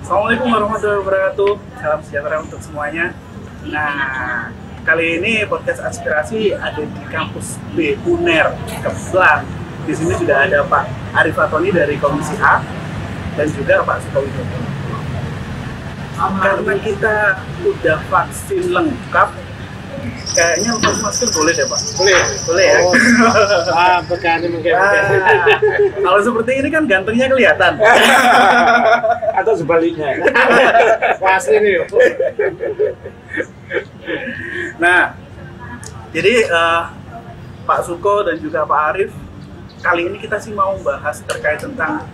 Assalamualaikum warahmatullahi wabarakatuh. Salam sejahtera untuk semuanya. Nah, kali ini podcast aspirasi ada di kampus B UNER Kebetulan di sini sudah ada Pak Arif Fatoni dari Komisi A dan juga Pak Sukowidodo. Karena kita udah vaksin lengkap, kayaknya lepas masker boleh deh Pak? Boleh ya? Begini mungkin. Kalau seperti ini kan gantengnya kelihatan. Atau sebaliknya. Pasti nih. Nah, jadi Pak Suko dan juga Pak Arif, kali ini kita sih mau bahas terkait tentang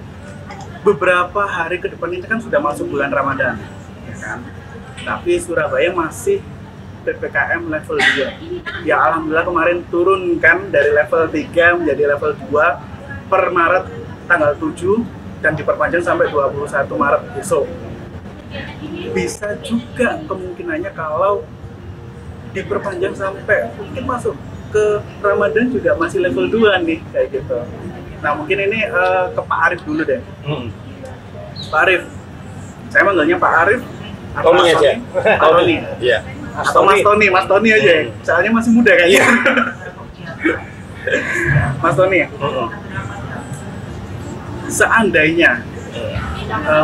beberapa hari ke depan ini kan sudah masuk bulan Ramadan, ya kan? Tapi Surabaya masih PPKM level 2. Ya alhamdulillah kemarin turun kan dari level 3 menjadi level 2 per Maret tanggal 7 dan diperpanjang sampai 21 Maret besok. Bisa juga kemungkinannya kalau diperpanjang sampai mungkin masuk ke Ramadan juga masih level 2 nih kayak gitu. Nah mungkin ini ke Pak Arif dulu deh. Pak Arif, saya manggilnya Pak Arif atau Tony aja. Tony. Iya. Atau Mas Tony aja. Soalnya masih muda kayaknya. Mas Tony. Seandainya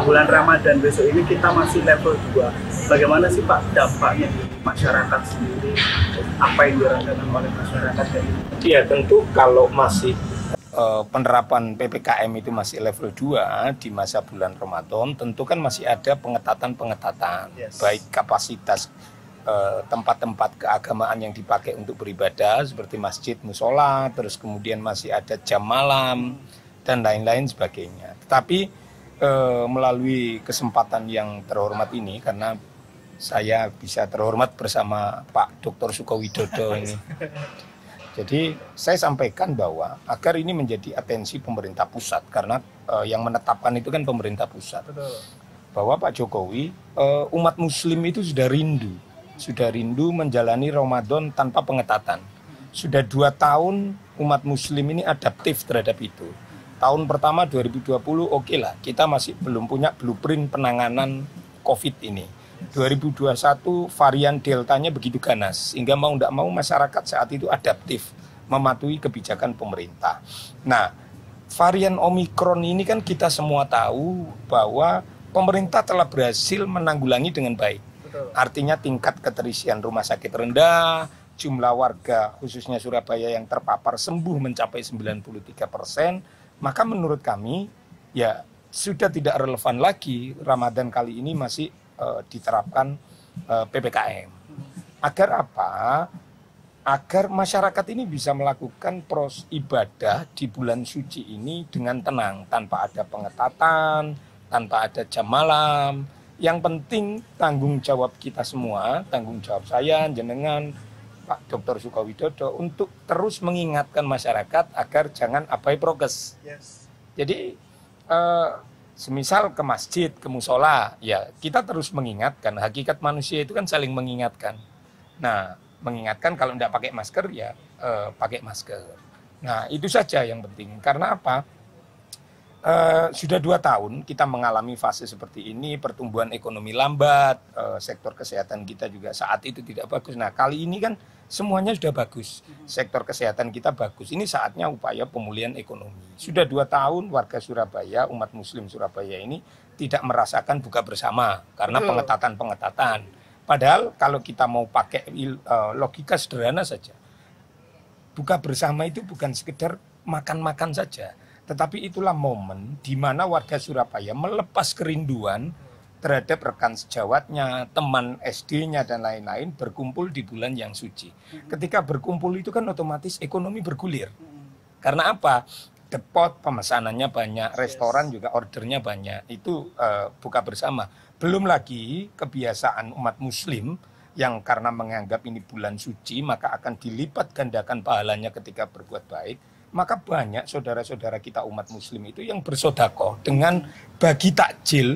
bulan Ramadan besok ini kita masih level 2, bagaimana sih Pak dampaknya di masyarakat sendiri? Apa yang dirasakan oleh masyarakat dari itu? Iya, tentu kalau masih penerapan PPKM itu masih level 2 di masa bulan Ramadan, tentu kan masih ada pengetatan-pengetatan, baik kapasitas tempat-tempat keagamaan yang dipakai untuk beribadah seperti masjid, musola, terus kemudian masih ada jam malam dan lain-lain sebagainya. Tetapi melalui kesempatan yang terhormat ini, karena saya bisa terhormat bersama Pak Dr. Sukowidodo ini, jadi saya sampaikan bahwa agar ini menjadi atensi pemerintah pusat, karena yang menetapkan itu kan pemerintah pusat. Betul. Bahwa Pak Jokowi, umat muslim itu sudah rindu menjalani Ramadan tanpa pengetatan. Sudah 2 tahun umat muslim ini adaptif terhadap itu. Tahun pertama 2020 oke lah, kita masih belum punya blueprint penanganan COVID ini. 2021 varian deltanya begitu ganas, sehingga mau tidak mau masyarakat saat itu adaptif mematuhi kebijakan pemerintah. Nah, varian Omikron ini kan kita semua tahu bahwa pemerintah telah berhasil menanggulangi dengan baik. Artinya tingkat keterisian rumah sakit rendah, jumlah warga khususnya Surabaya yang terpapar sembuh mencapai 93%, maka menurut kami ya sudah tidak relevan lagi Ramadan kali ini masih diterapkan PPKM. Agar apa? Agar masyarakat ini bisa melakukan proses ibadah di bulan suci ini dengan tenang, tanpa ada pengetatan, tanpa ada jam malam. Yang penting tanggung jawab kita semua, tanggung jawab saya, jenengan, Pak Dr. Sukowidodo untuk terus mengingatkan masyarakat agar jangan abai prokes. Jadi semisal ke masjid, ke musola, ya kita terus mengingatkan. Hakikat manusia itu kan saling mengingatkan. Nah, mengingatkan kalau tidak pakai masker ya pakai masker. Nah, itu saja yang penting. Karena apa? Sudah 2 tahun kita mengalami fase seperti ini, pertumbuhan ekonomi lambat, sektor kesehatan kita juga saat itu tidak bagus. Nah, kali ini kan semuanya sudah bagus, sektor kesehatan kita bagus. Ini saatnya upaya pemulihan ekonomi. Sudah 2 tahun warga Surabaya, umat muslim Surabaya ini tidak merasakan buka bersama karena pengetatan-pengetatan. Padahal kalau kita mau pakai logika sederhana saja, buka bersama itu bukan sekedar makan-makan saja, tetapi itulah momen di mana warga Surabaya melepas kerinduan terhadap rekan sejawatnya, teman SD-nya dan lain-lain berkumpul di bulan yang suci. Ketika berkumpul itu kan otomatis ekonomi bergulir. Karena apa? Depot pemesanannya banyak, restoran juga ordernya banyak. Itu buka bersama. Belum lagi kebiasaan umat muslim yang karena menganggap ini bulan suci maka akan dilipat gandakan pahalanya ketika berbuat baik. Maka banyak saudara-saudara kita umat muslim itu yang bersodakoh dengan bagi takjil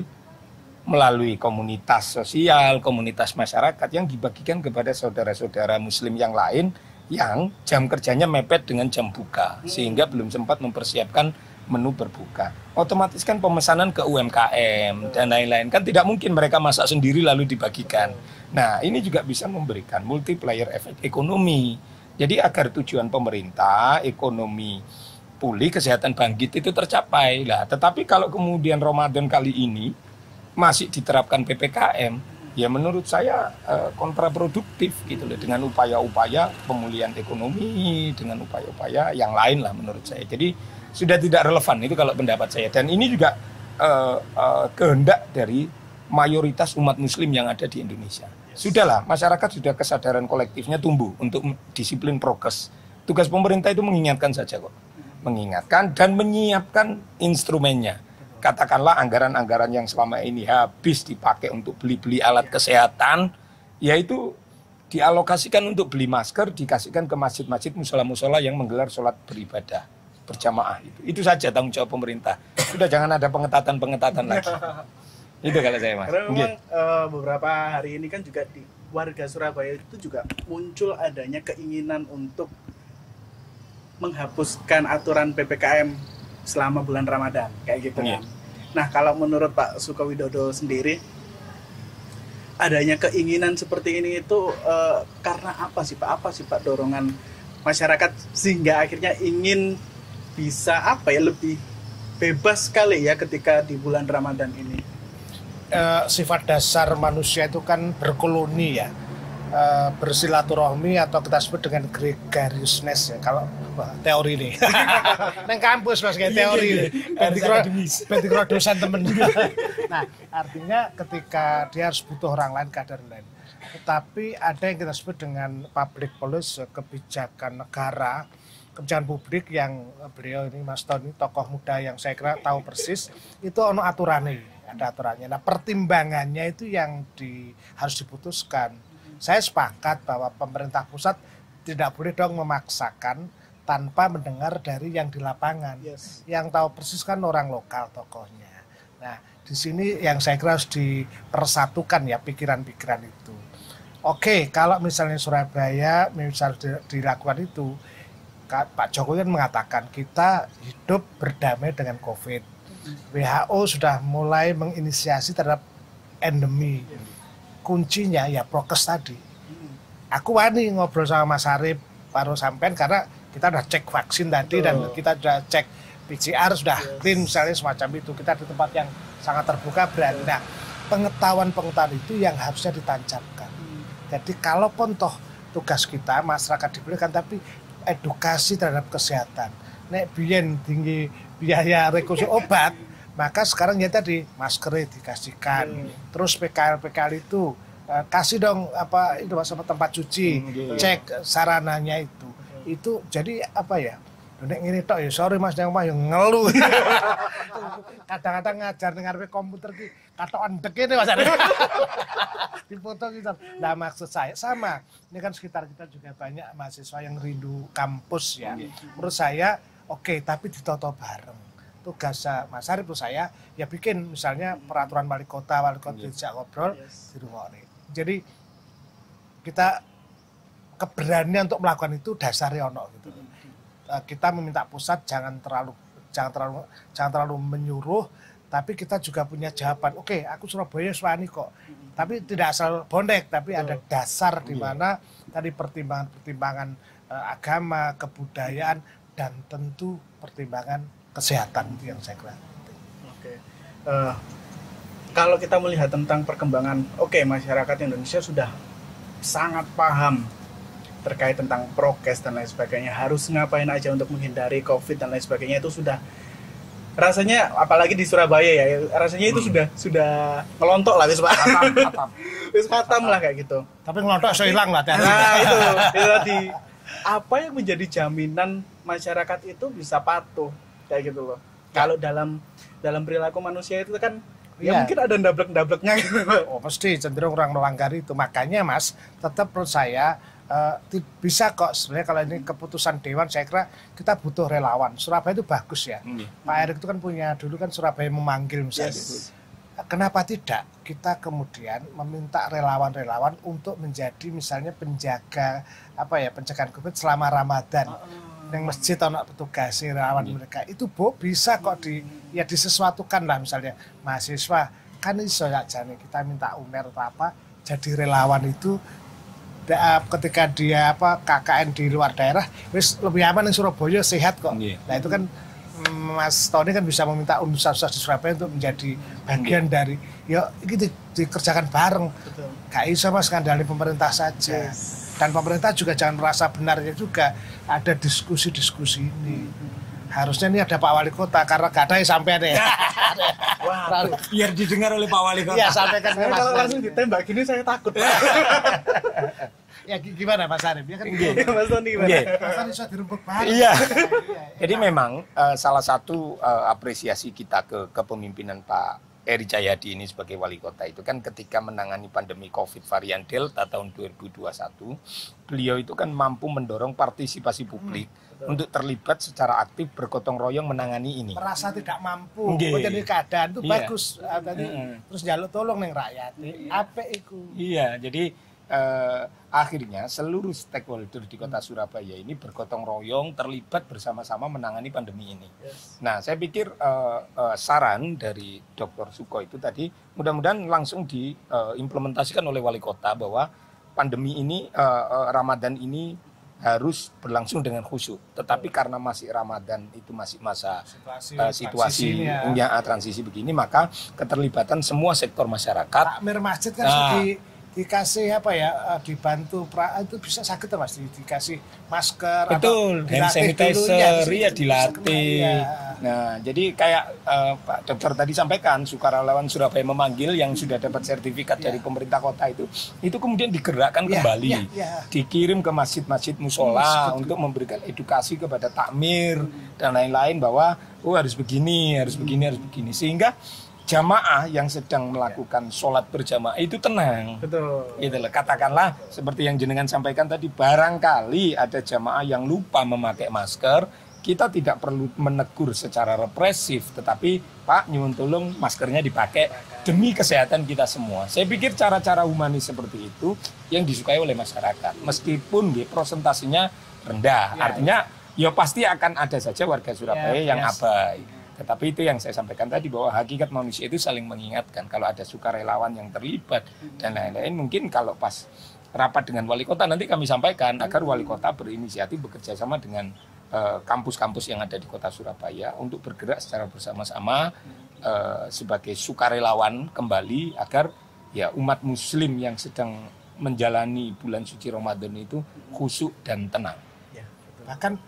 melalui komunitas sosial, komunitas masyarakat yang dibagikan kepada saudara-saudara muslim yang lain yang jam kerjanya mepet dengan jam buka, sehingga belum sempat mempersiapkan menu berbuka. Otomatis kan pemesanan ke UMKM dan lain-lain. Kan tidak mungkin mereka masak sendiri lalu dibagikan. Nah, ini juga bisa memberikan multiplier efek ekonomi. Jadi agar tujuan pemerintah, ekonomi pulih, kesehatan bangkit itu tercapai. Lah, tetapi kalau kemudian Ramadan kali ini masih diterapkan PPKM, ya menurut saya kontraproduktif gitu loh, dengan upaya-upaya pemulihan ekonomi, dengan upaya-upaya yang lain lah menurut saya. Jadi sudah tidak relevan itu kalau pendapat saya. Dan ini juga kehendak dari mayoritas umat muslim yang ada di Indonesia. Sudahlah, masyarakat sudah kesadaran kolektifnya tumbuh untuk disiplin prokes. Tugas pemerintah itu mengingatkan saja kok. Mengingatkan dan menyiapkan instrumennya. Katakanlah anggaran-anggaran yang selama ini habis dipakai untuk beli-beli alat kesehatan, yaitu dialokasikan untuk beli masker, dikasihkan ke masjid-masjid, musola-musola yang menggelar sholat beribadah berjamaah. Itu saja tanggung jawab pemerintah. Sudah, jangan ada pengetatan-pengetatan lagi. Itu kalau saya, Mas. Karena memang beberapa hari ini kan juga di warga Surabaya itu juga muncul adanya keinginan untuk menghapuskan aturan PPKM selama bulan Ramadan kayak gitu kan. Nah, kalau menurut Pak Sukowidodo sendiri, adanya keinginan seperti ini itu karena apa sih Pak? Apa sih Pak dorongan masyarakat sehingga akhirnya ingin bisa lebih bebas sekali ya ketika di bulan Ramadan ini? Sifat dasar manusia itu kan berkoloni ya, bersilaturahmi atau kita sebut dengan gregariousness ya kalau teori ini. Neng kampus Mas kayak teori. Bentik dosen temen. Nah, artinya ketika dia harus butuh orang lain, kader lain. Tetapi ada yang kita sebut dengan public policy, kebijakan negara, kebijakan publik yang beliau ini Mas Tony, tokoh muda yang saya kira tahu persis, itu ono aturannya, ada aturannya. Nah, pertimbangannya itu yang harus diputuskan. Saya sepakat bahwa pemerintah pusat tidak boleh dong memaksakan tanpa mendengar dari yang di lapangan. Yang tahu persis kan orang lokal tokohnya. Nah, di sini yang saya kira harus dipersatukan ya pikiran-pikiran itu. Oke, kalau misalnya Surabaya misalnya dilakukan itu, Pak Jokowi kan mengatakan kita hidup berdamai dengan COVID. WHO sudah mulai menginisiasi terhadap endemi. Kuncinya ya prokes tadi. Aku wani ngobrol sama Mas Arif baru sampean karena kita udah cek vaksin tadi dan kita sudah cek PCR sudah clean misalnya semacam itu. Kita di tempat yang sangat terbuka berani. Nah, pengetahuan itu yang harusnya ditancapkan. Jadi kalaupun toh tugas kita masyarakat diberikan tapi edukasi terhadap kesehatan. Nek biyen tinggi biaya rekursi obat, maka sekarang ya tadi masker dikasihkan. Terus PKL itu kasih dong itu sama tempat cuci, cek sarananya itu. Itu jadi apa ya? Nek ngene tok ya sorry Mas yang ngeluh. Kadang-kadang ngajar dengar komputer ki katokan dekene Mas. Dipoto gitu. Nah, maksud saya sama. Ini kan sekitar kita juga banyak mahasiswa yang rindu kampus ya. Menurut saya oke, tapi ditoto bareng. Tugas Mas Arif itu saya ya bikin misalnya peraturan wali kota dijak ngobrol di rumah ini. Jadi kita keberanian untuk melakukan itu dasarnya ono gitu. Kita meminta pusat jangan terlalu menyuruh, tapi kita juga punya jawaban. Oke, aku Surabaya swani kok. Tapi tidak asal bondek, tapi ada dasar di mana tadi pertimbangan agama, kebudayaan, dan tentu pertimbangan kesehatan itu yang saya kira. Oke. Kalau kita melihat tentang perkembangan, masyarakat Indonesia sudah sangat paham terkait tentang prokes dan lain sebagainya, harus ngapain aja untuk menghindari COVID dan lain sebagainya, itu sudah rasanya, apalagi di Surabaya ya, rasanya itu sudah ngelontok lah wis Pak. Wis khatam lah kayak gitu. Tapi ngelontok so hilang lah. Nah, itu tadi. Apa yang menjadi jaminan masyarakat itu bisa patuh kayak gitu loh. Kalau dalam perilaku manusia itu kan ya mungkin ada ndablek-ndableknya gitu. Oh, pasti cenderung orang melanggar itu. Makanya Mas, tetap menurut saya bisa kok sebenarnya kalau ini keputusan dewan, saya kira kita butuh relawan. Surabaya itu bagus ya. Pak Erick itu kan punya dulu kan Surabaya memanggil misalnya. Kenapa tidak kita kemudian meminta relawan-relawan untuk menjadi misalnya penjagaan COVID selama Ramadan. yang masjid anak petugas relawan mereka itu bisa kok disesuatukan lah, misalnya mahasiswa kan iso ya jane kita minta UMER atau apa jadi relawan itu ketika dia KKN di luar daerah wis lebih aman di Surabaya, sehat kok. Nah itu kan Mas Tony kan bisa meminta universitas di Surabaya untuk menjadi bagian dari itu dikerjakan bareng. Gak iso Mas ngandalin pemerintah saja. Dan pemerintah juga jangan merasa benarnya juga ada diskusi-diskusi ini. Harusnya ini ada Pak Wali Kota, karena gak ada yang sampai deh. Wah, biar didengar oleh Pak Wali Kota. Iya, sampaikan ke Mas. Kalau langsung ditembak gini saya takut. Ya gimana Mas Arif? Ya kan Mas Tony gimana? Mas Tony bisa dirembuk banget. Iya. Jadi memang salah satu apresiasi kita ke kepemimpinan Pak Eri Cahyadi ini sebagai wali kota itu kan ketika menangani pandemi COVID varian Delta tahun 2021, beliau itu kan mampu mendorong partisipasi publik untuk terlibat secara aktif bergotong royong menangani ini. Merasa tidak mampu, jadi keadaan itu bagus. Terus jaluk tolong ning rakyat. Apik iku. Iya, jadi akhirnya seluruh stakeholder di kota Surabaya ini bergotong royong terlibat bersama-sama menangani pandemi ini. Nah, saya pikir saran dari Dr. Suko itu tadi mudah-mudahan langsung diimplementasikan oleh wali kota bahwa pandemi ini Ramadan ini harus berlangsung dengan khusyuk. Tetapi karena masih Ramadan itu masih masa situasi transisi begini, maka keterlibatan semua sektor masyarakat. Takmir masjid kan dikasih dibantu itu bisa sakit Mas, dikasih masker, betul, hand sanitizer ya dilatih. Nah, jadi kayak Pak Dokter tadi sampaikan, sukarelawan Surabaya memanggil yang sudah dapat sertifikat dari pemerintah kota itu kemudian digerakkan kembali, dikirim ke masjid-masjid musola untuk memberikan edukasi kepada takmir dan lain-lain bahwa harus begini, sehingga jamaah yang sedang melakukan sholat berjamaah itu tenang. Betul. Itulah, katakanlah seperti yang jenengan sampaikan tadi, barangkali ada jamaah yang lupa memakai masker, kita tidak perlu menegur secara represif, tetapi Pak nyuwun tolong maskernya dipakai demi kesehatan kita semua. Saya pikir cara-cara humanis seperti itu yang disukai oleh masyarakat, meskipun prosentasinya rendah. Artinya ya pasti akan ada saja warga Surabaya yang abai. Tetapi itu yang saya sampaikan tadi, bahwa hakikat manusia itu saling mengingatkan. Kalau ada sukarelawan yang terlibat dan lain-lain, mungkin kalau pas rapat dengan wali kota nanti kami sampaikan agar wali kota berinisiatif bekerja sama dengan kampus-kampus yang ada di kota Surabaya untuk bergerak secara bersama-sama sebagai sukarelawan kembali agar ya umat muslim yang sedang menjalani bulan suci Ramadan itu khusyuk dan tenang. Ya, bahkan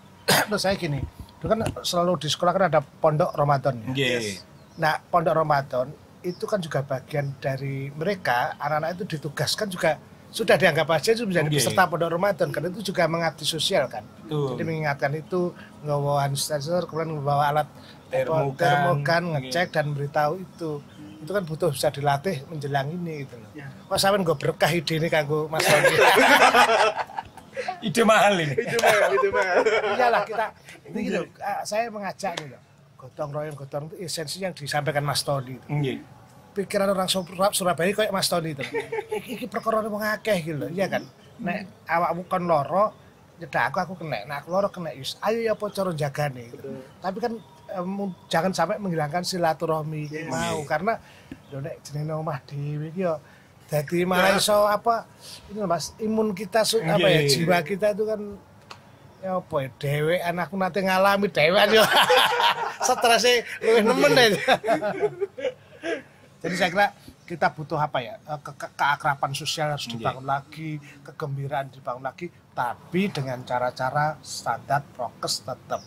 menurut saya gini, itu kan selalu di sekolah kan ada pondok Ramadan ya. Nah, pondok Ramadan itu kan juga bagian dari mereka, anak-anak itu ditugaskan juga sudah dianggap aja itu menjadi peserta pondok Ramadan, karena itu juga mengabdi sosial kan. Jadi mengingatkan itu, membawa hand sanitizer, kemudian membawa alat termogan, ngecek dan memberitahu itu kan butuh bisa dilatih menjelang ini gitu loh. Wah, sampean gue berkah ide ini kanggo Mas Tony. Ide mahal ini. Ide mahal. Iyalah kita gitu. Saya mengajak nih loh. Gotong royong itu esensi yang disampaikan Mas Tony itu. Pikiran orang Surabaya kayak Mas Tony itu. Iki perkara wong akeh gitu loh. Iya kan? Nek awakmu kon loro, nyedak aku kena. Nah, aku loro kena wis. Ayo ya apa cara jagane gitu. Tapi kan jangan sampai menghilangkan silaturahmi karena lho nek jenenge omah dhewe iki yo jadi malah iso ini Mas, imun kita jiwa kita itu kan ya apa ya dhewean, aku nate ngalami dhewean yo. Stresnya luwih nemen deh. Jadi saya kira kita butuh keakraban sosial harus dibangun lagi, kegembiraan dibangun lagi, tapi dengan cara-cara standar prokes tetap.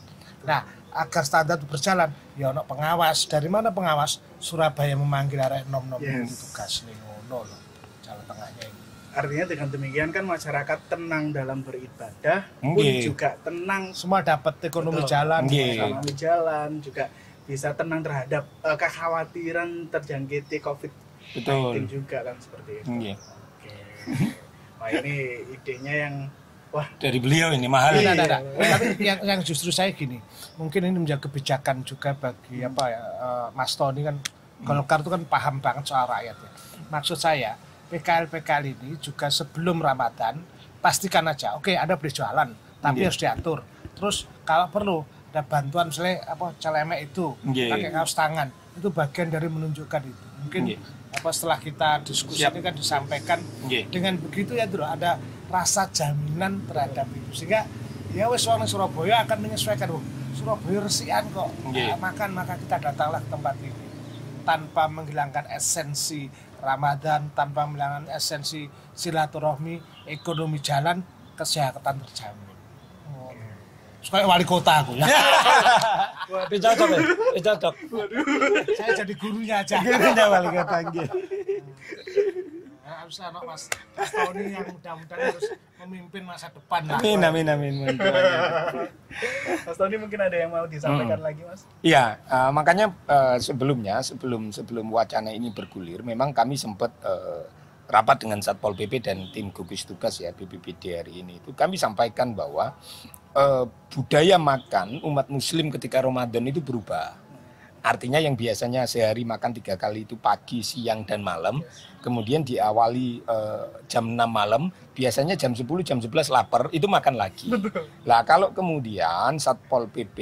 Nah, agar standar itu berjalan, ya ono pengawas. Dari mana pengawas? Surabaya memanggil arek nom-nom tugas ning ngono lho. Jalan tengahnya ini. Artinya dengan demikian kan masyarakat tenang dalam beribadah, pun juga tenang, semua dapat ekonomi jalan, ekonomi jalan, juga bisa tenang terhadap kekhawatiran terjangkiti COVID-19 juga kan seperti itu. Oke. Wah, ini idenya yang dari beliau ini mahal. Tapi yang justru saya gini, mungkin ini menjadi kebijakan juga bagi Mas Tony kan, Golkar itu kan paham banget soal rakyat ya. Maksud saya PKL ini juga sebelum Ramadan pastikan aja, oke, Anda boleh jualan, tapi harus diatur. Terus kalau perlu ada bantuan misalnya celemek itu pakai kaos tangan, itu bagian dari menunjukkan itu. Mungkin setelah kita diskusi ini kan disampaikan dengan begitu ya terus ada rasa jaminan terhadap itu, sehingga ya wis wong Surabaya akan menyesuaikan. Surabaya resikan kok makan, maka kita datanglah ke tempat ini tanpa menghilangkan esensi Ramadan, tanpa menghilangkan esensi silaturahmi, ekonomi jalan, kesehatan terjamin. Kayak wali kota aku ya. Cocok. Saya jadi gurunya aja. Gurunya wali kota nggih. Harus Mas Tony yang mudah-mudahan harus memimpin masa depan lah. Amin. Mas Tony mungkin ada yang mau disampaikan lagi, Mas? Iya, makanya sebelum wacana ini bergulir, memang kami sempat rapat dengan Satpol PP dan tim gugus tugas ya BPBD hari ini. Itu kami sampaikan bahwa budaya makan umat Muslim ketika Ramadan itu berubah. Artinya yang biasanya sehari makan 3 kali itu pagi, siang, dan malam. Kemudian diawali jam 6 malam, biasanya jam 10, jam 11 lapar, itu makan lagi. Lah kalau kemudian Satpol PP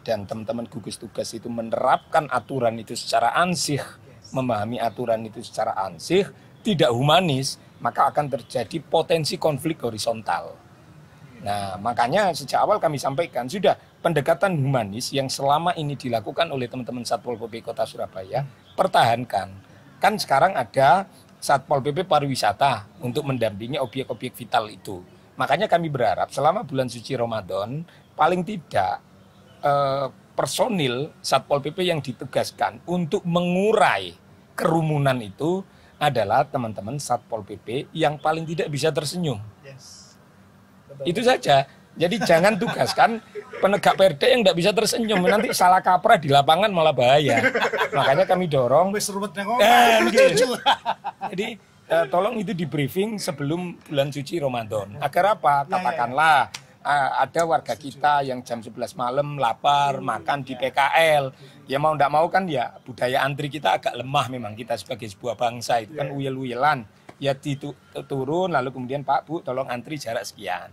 dan teman-teman gugus tugas itu menerapkan aturan itu secara ansih, memahami aturan itu secara ansih, tidak humanis, maka akan terjadi potensi konflik horizontal. Nah, makanya sejak awal kami sampaikan, sudah pendekatan humanis yang selama ini dilakukan oleh teman-teman Satpol PP Kota Surabaya, pertahankan. Kan sekarang ada Satpol PP Pariwisata untuk mendampingi objek-objek vital itu. Makanya kami berharap selama bulan suci Ramadan, paling tidak personil Satpol PP yang ditugaskan untuk mengurai kerumunan itu adalah teman-teman Satpol PP yang paling tidak bisa tersenyum. Itu saja. Jadi jangan tugaskan penegak perda yang tidak bisa tersenyum, nanti salah kaprah di lapangan malah bahaya. Makanya kami dorong. Jadi tolong itu di briefing sebelum bulan suci Ramadan. Agar apa? Katakanlah ada warga kita yang jam 11 malam lapar makan di PKL. Ya mau tidak mau kan ya budaya antri kita agak lemah memang, kita sebagai sebuah bangsa itu kan uyel-uyelan. Ya turun lalu kemudian Pak Bu tolong antri jarak sekian.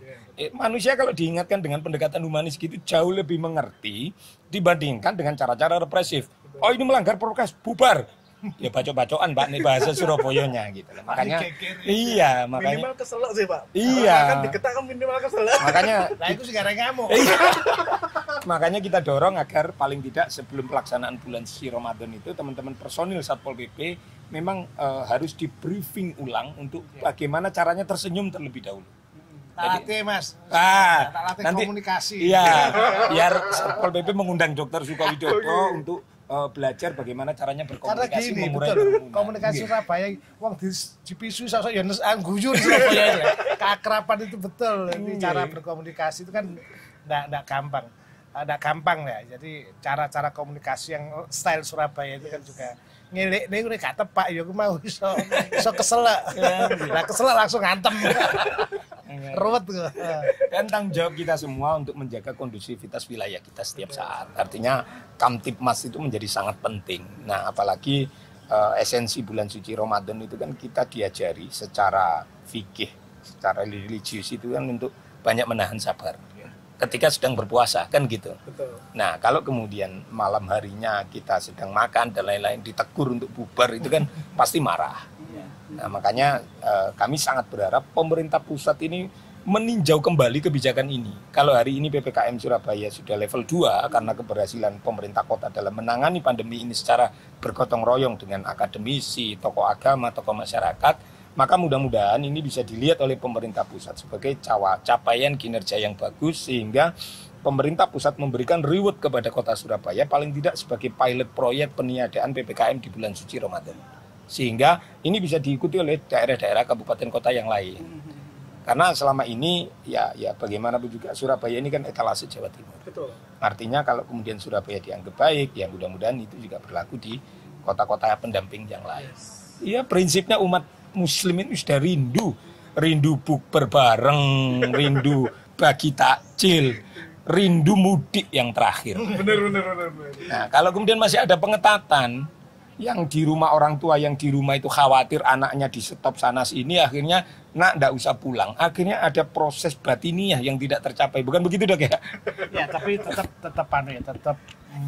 Manusia kalau diingatkan dengan pendekatan humanis gitu jauh lebih mengerti dibandingkan dengan cara-cara represif. Oh ini melanggar prokes, bubar. Ya bacok-bacokan Mbak nih bahasa Surabayanya gitu. Makanya makanya minimal keselak sih Pak. Iya. Kan diketak minimal keselak. Makanya itu sekarang kamu. Makanya kita dorong agar paling tidak sebelum pelaksanaan bulan suci Ramadan itu teman-teman personil Satpol PP memang harus di briefing ulang untuk bagaimana caranya tersenyum terlebih dahulu. Latih Mas. Latih nanti komunikasi. Iya, biar Satpol PP mengundang Dr. Sukowidodo untuk belajar bagaimana caranya berkomunikasi. Karena gini, betul. Komunikasi Surabaya, wong di pisu sosok ya guyu di Surabaya ya. Keakraban itu betul. Ini cara berkomunikasi itu kan enggak gampang. Enggak gampang ya. Jadi cara-cara komunikasi yang style Surabaya itu kan juga ngelek ning gak tepak ya aku mau iso keselak. Lah keselak langsung ngantem. Ruwet tuh. Dan tanggung jawab kita semua untuk menjaga kondusivitas wilayah kita setiap saat. Artinya Kamtipmas itu menjadi sangat penting. Nah, apalagi esensi bulan suci Ramadan itu kan kita diajari secara fikih, secara religius itu kan untuk banyak menahan sabar. Ketika sedang berpuasa kan gitu. Betul. Nah kalau kemudian malam harinya kita sedang makan dan lain-lain ditegur untuk bubar itu kan pasti marah. Nah makanya kami sangat berharap pemerintah pusat ini meninjau kembali kebijakan ini. Kalau hari ini PPKM Surabaya sudah level 2 karena keberhasilan pemerintah kota dalam menangani pandemi ini secara bergotong royong dengan akademisi, tokoh agama, tokoh masyarakat, maka mudah-mudahan ini bisa dilihat oleh pemerintah pusat sebagai capaian kinerja yang bagus sehingga pemerintah pusat memberikan reward kepada kota Surabaya paling tidak sebagai pilot proyek peniadaan PPKM di bulan suci Ramadan. Sehingga ini bisa diikuti oleh daerah-daerah kabupaten kota yang lain. Karena selama ini ya bagaimanapun juga Surabaya ini kan etalase Jawa Timur. Betul. Artinya kalau kemudian Surabaya dianggap baik, ya mudah-mudahan itu juga berlaku di kota-kota pendamping yang lain. Iya, prinsipnya umat Muslim ini sudah rindu bukber bareng, rindu bagi takjil, rindu mudik yang terakhir. Benar. Nah, kalau kemudian masih ada pengetatan, Yang di rumah orang tua, yang di rumah itu khawatir anaknya di stop sana sini, akhirnya nak ndak usah pulang. Akhirnya ada proses batiniah yang tidak tercapai. Bukan begitu Dok ya? Ya, tapi tetap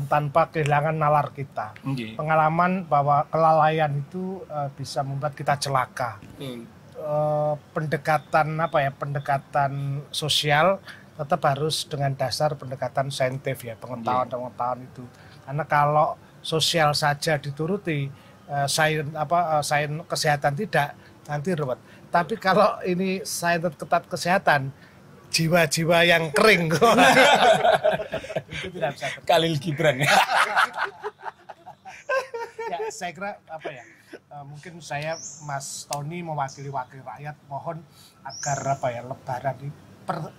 tanpa kehilangan nalar kita. Pengalaman bahwa kelalaian itu bisa membuat kita celaka. Pendekatan sosial tetap harus dengan dasar pendekatan saintifik ya, pengetahuan itu. Karena kalau sosial saja dituruti, sains kesehatan tidak, nanti ruwet. Tapi kalau ini sains ketat kesehatan, jiwa-jiwa yang kering itu tidak bisa. Khalil Gibran. Ya, saya kira mungkin saya Mas Tony mewakili wakil rakyat, mohon agar Lebaran ini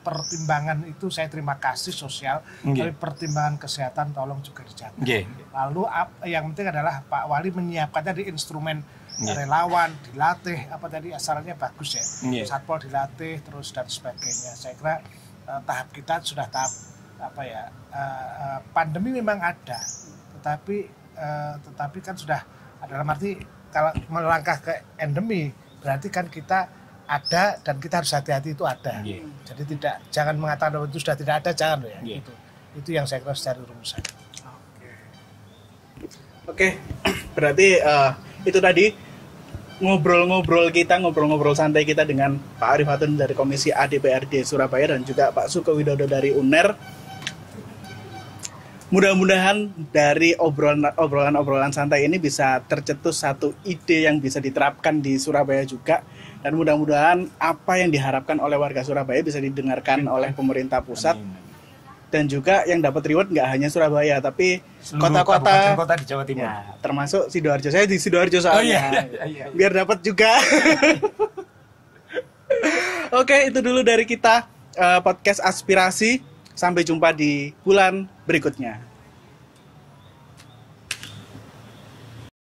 pertimbangan itu saya terima kasih sosial, tapi pertimbangan kesehatan tolong juga dijaga. Lalu yang penting adalah Pak Wali menyiapkan tadi instrumen relawan, dilatih, asalnya bagus ya, Satpol dilatih terus dan sebagainya. Saya kira tahap kita sudah tahap pandemi memang ada, tetapi kan sudah dalam arti kalau melangkah ke endemi berarti kan kita ada dan kita harus hati-hati itu ada. Jadi jangan mengatakan bahwa itu sudah tidak ada, jangan ya. Itu yang saya kira secara rumusan. Oke. Berarti itu tadi ngobrol-ngobrol santai kita dengan Pak Arif Hatun dari Komisi A DPRD Surabaya dan juga Pak Suko Widodo dari UNER. Mudah-mudahan dari obrolan santai ini bisa tercetus satu ide yang bisa diterapkan di Surabaya juga. Dan mudah-mudahan apa yang diharapkan oleh warga Surabaya bisa didengarkan oleh pemerintah pusat. Dan juga yang dapat reward nggak hanya Surabaya, tapi kota-kota di Jawa Timur. Ya, termasuk Sidoarjo. Saya di Sidoarjo soalnya. Biar dapat juga. Oke, itu dulu dari kita podcast Aspirasi. Sampai jumpa di bulan berikutnya.